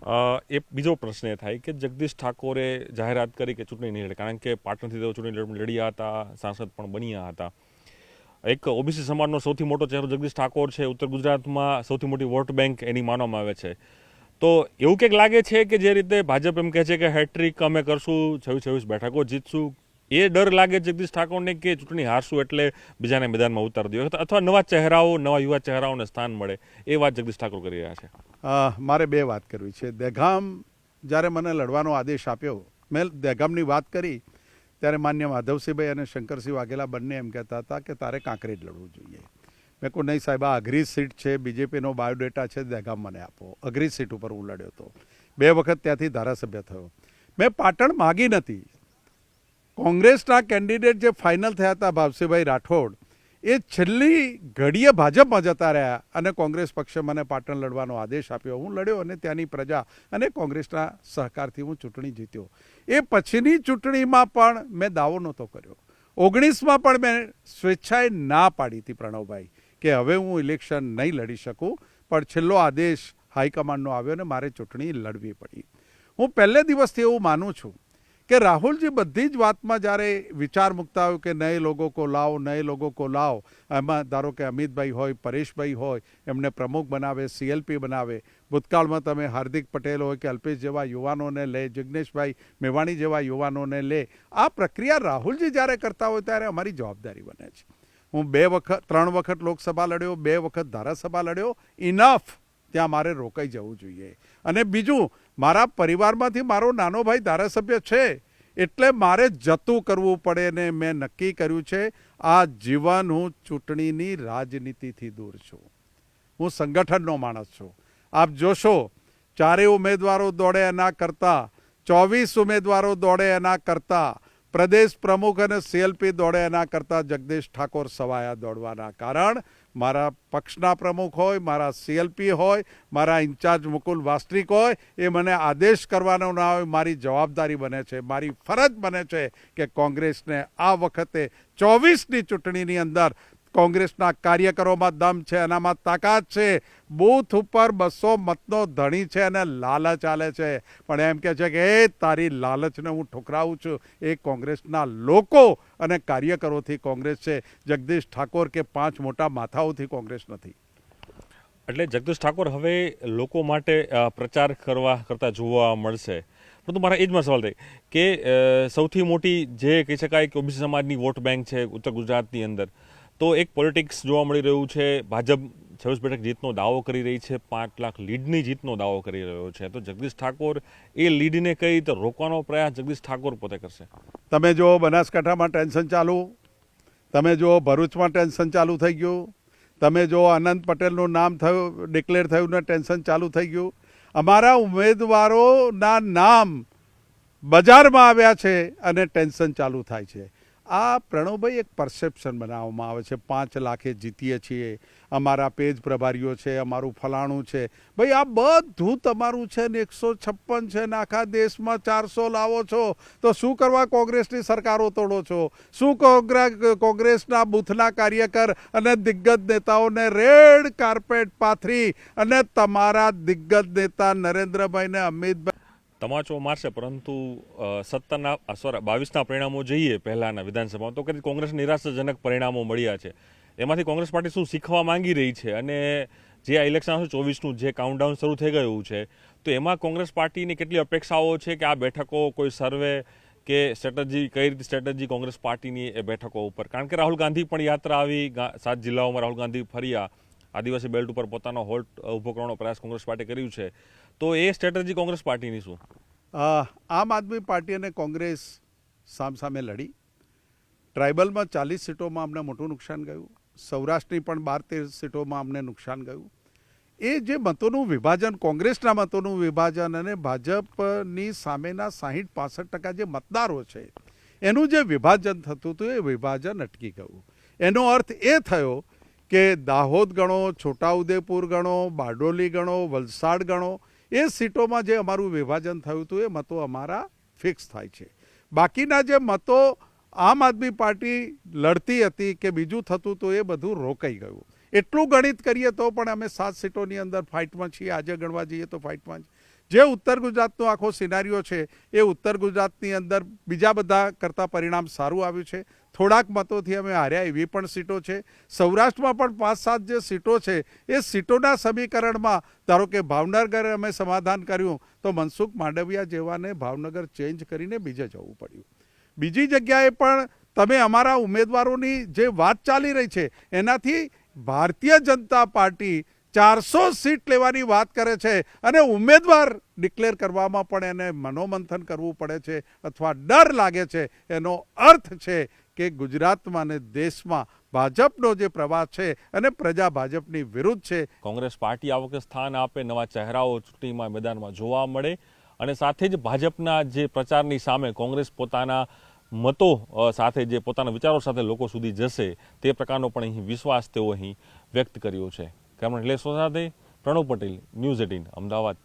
એ બીજો પ્રશ્ન એ થાય કે જગદીશ ઠાકોરે જાહેરાત કરી કે ચૂંટણી નહીં લડે, કારણ કે પાટણથી તેઓ ચૂંટણી લડ્યા હતા, સાંસદ પણ બન્યા હતા. એક ઓબીસી સમાજનો સૌથી મોટો ચહેરો જગદીશ ઠાકોર છે. ઉત્તર ગુજરાતમાં સૌથી મોટી વોટ બેંક એની માનવામાં આવે છે. તો એવું કંઈક લાગે છે કે જે રીતે ભાજપ એમ કહે છે કે હેટ્રિક અમે કરશું, 26 બેઠકો જીતશું, એ ડર લાગે જગદીશ ઠાકોરને કે ચૂંટણી હારશું એટલે બીજાને મેદાનમાં ઉતારી દો, અથવા નવા ચહેરાઓ, નવા યુવા ચહેરાઓને સ્થાન મળે, એ વાત જગદીશ ઠાકોર કરી રહ્યા છે. મારે બે વાત કરવી છે. દહેગામ જ્યારે મને લડવાનો આદેશ આપ્યો, મેં દહેગામની વાત કરી ત્યારે માન્ય માધવસિંહભાઈ અને શંકરસિંહ વાઘેલા બંને એમ કહેતા હતા કે તારે કાંકરેજ લડવું જોઈએ. મેં કહું નહીં સાહેબ, આ અઘરી સીટ છે, બીજેપીનો બાયોડેટા છે, દહેગામ મને આપો. અઘરી સીટ ઉપર હું લડ્યો હતો, 2 વખત ત્યાંથી ધારાસભ્ય થયો. મેં પાટણ માગી નથી. કોંગ્રેસના કેન્ડિડેટ જે ફાઇનલ થયા હતા ભાવસીભાઈ રાઠોડ, એ છેલ્લી ઘડીએ ભાજપમાં જતા રહ્યા અને કોંગ્રેસ પક્ષે મને પાટણ લડવાનો આદેશ આપ્યો. હું લડ્યો અને ત્યાંની પ્રજા અને કોંગ્રેસના સહકારથી હું ચૂંટણી જીત્યો. એ પછીની ચૂંટણીમાં પણ મેં દાવો નહોતો કર્યો. 19માં પણ મેં સ્વેચ્છાએ ના પાડી હતી પ્રણવભાઈ કે હવે હું ઇલેક્શન નહીં લડી શકું, પણ છેલ્લો આદેશ હાઈકમાન્ડનો આવ્યો અને મારે ચૂંટણી લડવી પડી. હું પહેલે દિવસથી એવું માનું છું કે રાહુલજી બધી જ વાતમાં જ્યારે વિચાર મૂકતા હોય કે નए લોકો કો લાવો, નए લોકો કો લાવો, એમાં ધારો કે અમિતભાઈ હોય, પરેશભાઈ હોય, એમને પ્રમુખ બનાવે, CLP બનાવે. ભૂતકાળમાં તમે હાર્દિક પટેલ હોય કે અલ્પેશ જેવા યુવાનોને લે, જિગ્નેશભાઈ મેવાણી જેવા યુવાનોને લે. આ પ્રક્રિયા રાહુલજી જ્યારે કરતા હોય ત્યારે અમારી જવાબદારી બને છે. હું 3 વખત લોકસભા લડ્યો, 2 વખત ધારાસભા લડ્યો. ઇનફ, ત્યાં મારે રોકાઈ જવું જોઈએ. અને બીજું, મારા પરિવારમાંથી મારો નાનો ભાઈ ધારાસભ્ય છે એટલે મારે જતું કરવું પડે ને મેં નક્કી કર્યું છે આ જીવન હું ચૂંટણીની રાજનીતિથી દૂર છું. હું સંગઠનનો માણસ છું. આપ જોશો 4 ઉમેદવારો દોડે એના કરતાં, 24 ઉમેદવારો દોડે એના કરતાં, પ્રદેશ પ્રમુખ અને CLP દોડે એના કરતાં જગદીશ ઠાકોર સવાયા દોડવાના. કારણ મારા પક્ષના પ્રમુખ હોય, મારા CLP હોય, મારા ઇન્ચાર્જ મુકુલ વાસનિક હોય, એ મને આદેશ કરવાનો ના હોય. મારી જવાબદારી બને છે, મારી ફરજ બને છે કે કોંગ્રેસને આ વખતે 24ની ચૂંટણીની અંદર કોંગ્રેસના કાર્યકરોમાં દમ છે, એનામાં તાકાત છે. બૂથ ઉપર 200 મતનો ધણી છે અને લાલચ ચાલે છે, પણ એમ કહે છે કે એ તારી લાલચને હું ઠુકરાવું છું. એ કોંગ્રેસના લોકો અને કાર્યકરોથી કોંગ્રેસ છે. જગદીશ ઠાકોર કે 5 મોટા માથાઓથી કોંગ્રેસ નથી. એટલે જગદીશ ઠાકોર હવે લોકો માટે પ્રચાર કરતા જોવા મળશે. પરંતુ મારા એ જ સવાલ થાય કે સૌથી મોટી જે કહી શકાય કે ઓબીસી સમાજની વોટ બેંક છે ઉત્તર ગુજરાતની અંદર, તો એક પોલિટિક્સ જોવા મળી રહ્યું છે. ભાજપ 26 બેઠક જીતનો દાવો કરી રહી છે, 5 લાખ લીડની જીતનો દાવો કરી રહ્યો છે. તો જગદીશ ઠાકોર એ લીડને કઈ રીતે રોકવાનો પ્રયાસ જગદીશ ઠાકોર પોતે કરશે? તમે જો બનાસકાંઠામાં ટેન્શન ચાલુ, તમે જો ભરૂચમાં ટેન્શન ચાલુ થઈ ગયું, તમે જો અનંત પટેલનું નામ ડિક્લેર થયું ને ટેન્શન ચાલુ થઈ ગયું. અમારા ઉમેદવારોના નામ બજારમાં આવ્યા છે અને ટેન્શન ચાલુ થાય છે. આ પ્રણવભાઈ એક પરસેપ્શન બનાવવામાં આવે છે. 5 લાખે જીતીએ છીએ, અમારા પેજ પ્રભારીઓ છે, અમારું ફલાણું છે. ભાઈ આ બધું તમારું છે ને 156 છે ને આખા દેશમાં 400 લાવો છો તો શું કરવા કોંગ્રેસની સરકારો તોડો છો? શું કોંગ્રેસના બૂથના કાર્યકર અને દિગ્ગજ નેતાઓને રેડ કાર્પેટ પાથરી અને તમારા દિગ્ગજ નેતા નરેન્દ્રભાઈને, અમિતભાઈ તમાચો મારશે, પરંતુ 22ના પરિણામો જોઈએ પહેલાના વિધાનસભામાં, તો કદાચ કોંગ્રેસ નિરાશાજનક પરિણામો મળ્યા છે. એમાંથી કોંગ્રેસ પાર્ટી શું શીખવા માંગી રહી છે? અને જે આ ઇલેક્શન 24નું જે કાઉન્ટડાઉન શરૂ થઈ ગયું છે, તો એમાં કોંગ્રેસ પાર્ટીની કેટલી અપેક્ષાઓ છે કે આ બેઠકો, કોઈ સર્વે કે સ્ટ્રેટેજી, કઈ રીતે સ્ટ્રેટેજી કોંગ્રેસ પાર્ટીની એ બેઠકો ઉપર? કારણ કે રાહુલ ગાંધી પણ યાત્રા આવી, 7 જિલ્લાઓમાં રાહુલ ગાંધી ફર્યા, આદિવાસી બેલ્ટ ઉપર પોતાનો હોલ્ટ ઊભો કરવાનો પ્રયાસ કોંગ્રેસ પાર્ટી કર્યું છે. તો એ સ્ટ્રેટેજી કોંગ્રેસ પાર્ટીની શું? આમ આદમી પાર્ટી અને કોંગ્રેસ સામસામે લડી. ટ્રાઇબલમાં 40 સીટોમાં અમને મોટું નુકસાન ગયું, સૌરાષ્ટ્રની પણ 12-13 સીટોમાં અમને નુકસાન ગયું. એ જે મતોનું વિભાજન, કોંગ્રેસના મતોનું વિભાજન અને ભાજપની સામેના 60-65% જે મતદારો છે એનું જે વિભાજન થતું હતું, એ વિભાજન અટકી ગયું. એનો અર્થ એ થયો કે દાહોદ ગણો, છોટાઉદેપુર ગણો, બારડોલી ગણો, વલસાડ ગણો, એ સીટોમાં જે અમારું વિભાજન થયું હતું એ મતો અમારા ફિક્સ થાય છે. બાકીના જે મતો આમ આદમી પાર્ટી લડતી હતી કે બીજું થતું તો એ બધું રોકાઈ ગયું. એટલું ગણિત કરીએ તો પણ અમે 7 સીટોની અંદર ફાઇટમાં છીએ. આજે ગણવા જઈએ તો ફાઇટમાં જે ઉત્તર ગુજરાતનો આખો સિનારીઓ છે એ ઉત્તર ગુજરાતની અંદર બીજા બધા કરતાં પરિણામ સારું આવ્યું છે. થોડાક મતોથી અમે હાર્યા એવી પણ સીટો છે. સૌરાષ્ટ્રમાં પણ 5-7 જે સીટો છે એ સીટોના સમીકરણમાં ધારો કે ભાવનગર અમે સમાધાન કર્યું તો મનસુખ માંડવિયા જેવાને ભાવનગર ચેન્જ કરીને બીજે જવું પડ્યું. બીજી જગ્યાએ પણ તમે અમારા ઉમેદવારોની જે વાત ચાલી રહી છે એનાથી ભારતીય જનતા પાર્ટી 400 સીટ લેવાની વાત કરે છે અને ઉમેદવાર ડિક્લેર કરવામાં પણ એને મનોમંથન કરવું પડે છે અથવા ડર લાગે છે. એનો અર્થ છે કે ગુજરાતમાં અને દેશમાં ભાજપનો જે પ્રવાસ છે અને પ્રજા ભાજપની વિરુદ્ધ છે. કોંગ્રેસ પાર્ટી આ વખતે સ્થાન આપે, નવા ચહેરાઓ ચૂંટણીમાં મેદાનમાં જોવા મળે અને સાથે જ ભાજપના જે પ્રચારની સામે કોંગ્રેસ પોતાના મતો સાથે જે પોતાના વિચારો સાથે લોકો સુધી જશે તે પ્રકારનો પણ અહીં વિશ્વાસ તેઓ અહીં વ્યક્ત કર્યો છે. કેમેરા લેસો સાથે પ્રણવ પટેલ, ન્યૂઝ 18 અમદાવાદ.